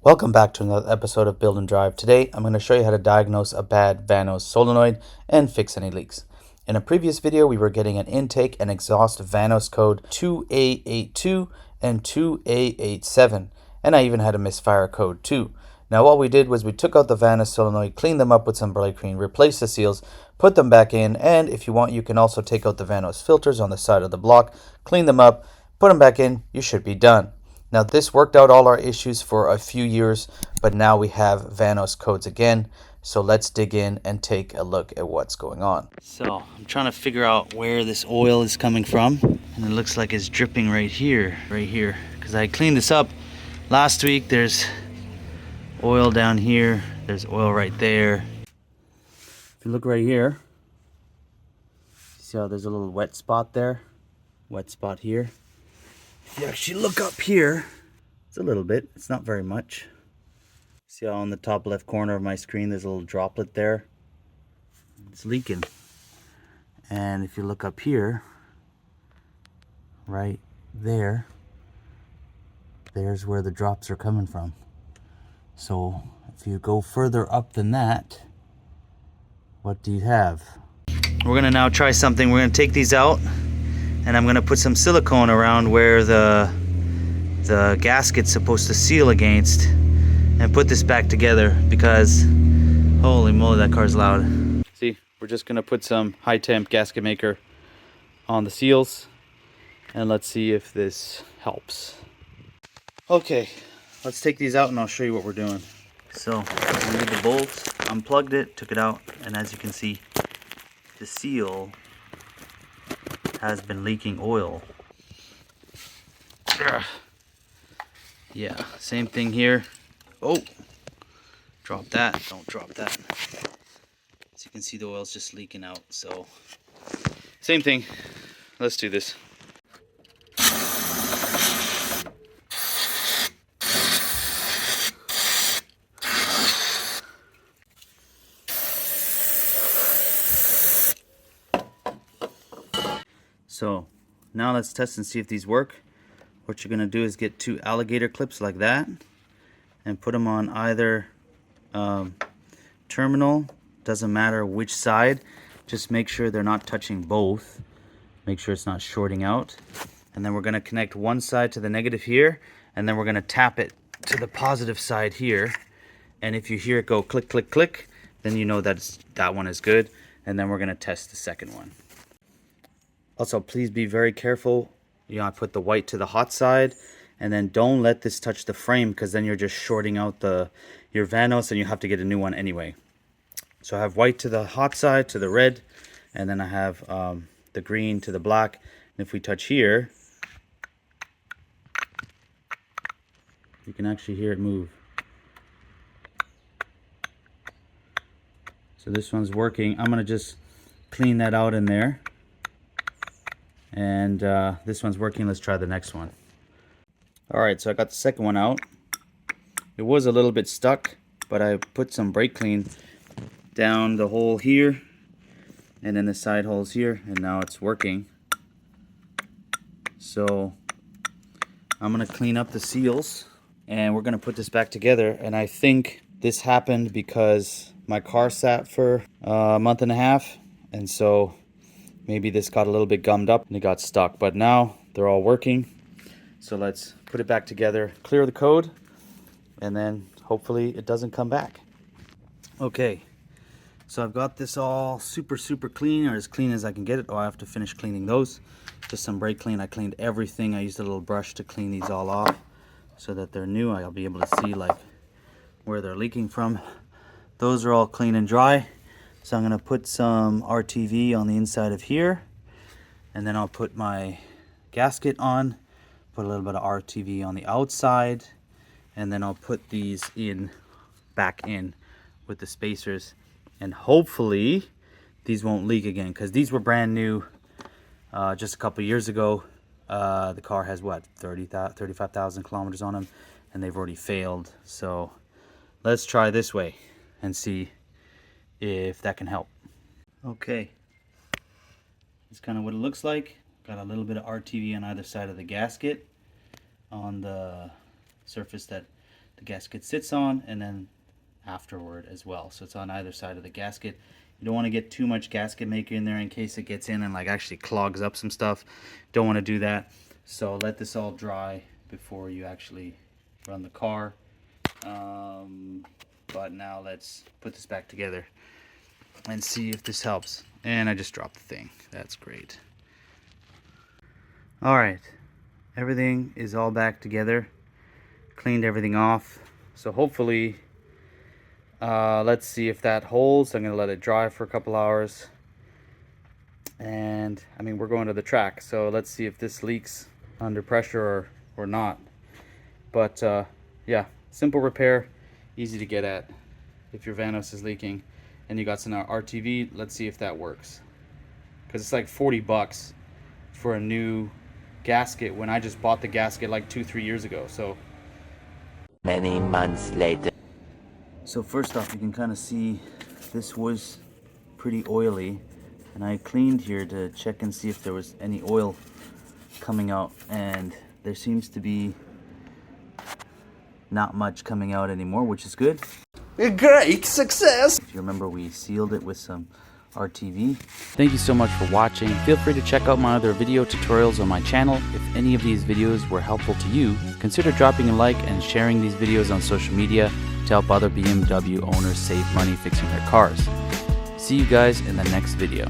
Welcome back to another episode of Build and Drive. Today I'm going to show you how to diagnose a bad Vanos solenoid and fix any leaks. In a previous video we were getting an intake and exhaust Vanos code 2A82 and 2A87, and I even had a misfire code too. Now what we did was we took out the Vanos solenoid, cleaned them up with some brake clean, replaced the seals, put them back in, and if you want you can also take out the Vanos filters on the side of the block, clean them up, put them back in, you should be done. Now this worked out all our issues for a few years, but now we have Vanos codes again. So let's dig in and take a look at what's going on. So I'm trying to figure out where this oil is coming from, and it looks like it's dripping right here, because I cleaned this up last week. There's oil down here, there's oil right there. If you look right here, see how there's a little wet spot there, wet spot here. If you actually look up here, it's a little bit, it's not very much. See how on the top left corner of my screen there's a little droplet there? It's leaking. And if you look up here, right there, there's where the drops are coming from. So if you go further up than that, what do you have? We're gonna now try something. We're gonna take these out, and I'm gonna put some silicone around where the gasket's supposed to seal against, and put this back together, because holy moly, that car's loud. See, we're just gonna put some high temp gasket maker on the seals, and let's see if this helps. Okay, let's take these out and I'll show you what we're doing. So I removed the bolt, unplugged it, took it out, and as you can see, the seal has been leaking oil. Yeah, same thing here. Oh, drop that, don't drop that. As you can see, the oil's just leaking out, so same thing. Let's do this. So now let's test and see if these work. What you're gonna do is get two alligator clips like that and put them on either terminal. Doesn't matter which side, just make sure they're not touching both. Make sure it's not shorting out. And then we're gonna connect one side to the negative here, and then we're gonna tap it to the positive side here. And if you hear it go click, click, click, then you know that one is good. And then we're gonna test the second one. Also, please be very careful. I put the white to the hot side, and then don't let this touch the frame, because then you're just shorting out your Vanos, and you have to get a new one anyway. So I have white to the hot side, to the red, and then I have the green to the black. And if we touch here, you can actually hear it move. So this one's working. I'm gonna just clean that out in there. And this one's working. Let's try the next one. Alright, so I got the second one out. It was a little bit stuck, but I put some brake clean down the hole here and then the side holes here, and now it's working. So I'm gonna clean up the seals and we're gonna put this back together. And I think this happened because my car sat for a month and a half, and so maybe this got a little bit gummed up and it got stuck, but now they're all working. So let's put it back together, clear the code, and then hopefully it doesn't come back. Okay, so I've got this all super clean, or as clean as I can get it. Oh, I have to finish cleaning those. Just some brake clean. I cleaned everything. I used a little brush to clean these all off so that they're new. I'll be able to see like where they're leaking from. Those are all clean and dry. So I'm going to put some RTV on the inside of here, and then I'll put my gasket on, put a little bit of RTV on the outside, and then I'll put these back in with the spacers, and hopefully these won't leak again, because these were brand new just a couple years ago. The car has what, 35,000 kilometers on them, and they've already failed. So let's try this way and see if that can help. Okay, that's kind of what it looks like. Got a little bit of RTV on either side of the gasket on the surface that the gasket sits on, and then afterward as well. So it's on either side of the gasket. You don't want to get too much gasket maker in there in case it gets in and like actually clogs up some stuff. Don't want to do that. So let this all dry before you actually run the car. But now let's put this back together and see if this helps. And I just dropped the thing. That's great. All right, everything is all back together. Cleaned everything off. So hopefully, let's see if that holds. I'm gonna let it dry for a couple hours. And I mean, we're going to the track, so let's see if this leaks under pressure or not. But yeah, simple repair, easy to get at if your Vanos is leaking and you got some RTV. Let's see if that works, because it's like 40 bucks for a new gasket when I just bought the gasket like 2-3 years ago. So many months later. So first off, you can kind of see this was pretty oily, and I cleaned here to check and see if there was any oil coming out, and there seems to be not much coming out anymore, which is good. A great success! If you remember, we sealed it with some RTV. Thank you so much for watching. Feel free to check out my other video tutorials on my channel. If any of these videos were helpful to you, consider dropping a like and sharing these videos on social media to help other BMW owners save money fixing their cars. See you guys in the next video.